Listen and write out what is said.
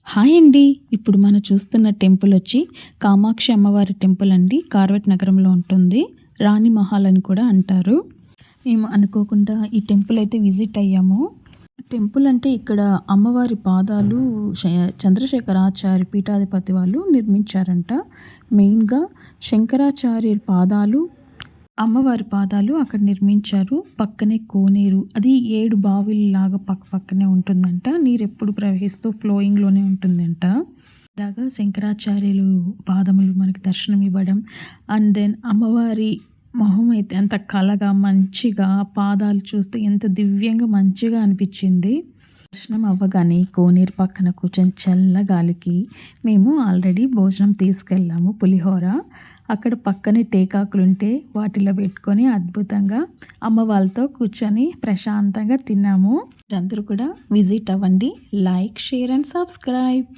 Hi అండి. ఇప్పుడు మనం చూస్తున్న టెంపుల్ వచ్చి కామాక్షి అమ్మవారి టెంపుల్ అండి. కార్వేట్ నగరంలో ఉంటుంది. రాణి మహల్ అని కూడా అంటారు. మేము అనుకోకుండా ఈ టెంపుల్ అయితే విజిట్ అయ్యాము. టెంపుల్ అంటే ఇక్కడ అమ్మవారి పాదాలు చంద్రశేఖరాచార్య పీఠాధిపతి వాళ్ళు నిర్మించారంట. మెయిన్‌గా శంకరాచార్యుల పాదాలు, అమ్మవారి పాదాలు అక్కడ నిర్మించారు. పక్కనే కోనేరు. అది 7 బావిల్లాగా పక్కనే ఉంటుందంట. నీరెప్పుడు ప్రవహిస్తూ ఫ్లోయింగ్‌లోనే ఉంటుందంట. ఇలాగా శంకరాచార్యులు పాదములు మనకి దర్శనం ఇవ్వడం. అండ్ దెన్ అమ్మవారి మొహం అయితే అంత కళగా, మంచిగా పాదాలు చూస్తే ఎంత దివ్యంగా మంచిగా అనిపించింది. దర్శనం అవ్వగానే కోనేరు పక్కన కూర్చొని చల్లగాలికి మేము ఆల్రెడీ భోజనం తీసుకెళ్ళాము, పులిహోర. అక్కడ పక్కనే టేకాకులుంటే వాటిలో పెట్టుకొని అద్భుతంగా అమ్మ వాళ్ళతో కూర్చొని ప్రశాంతంగా తిన్నాము. అందరూ కూడా విజిట్ అవ్వండి. Like, share and subscribe.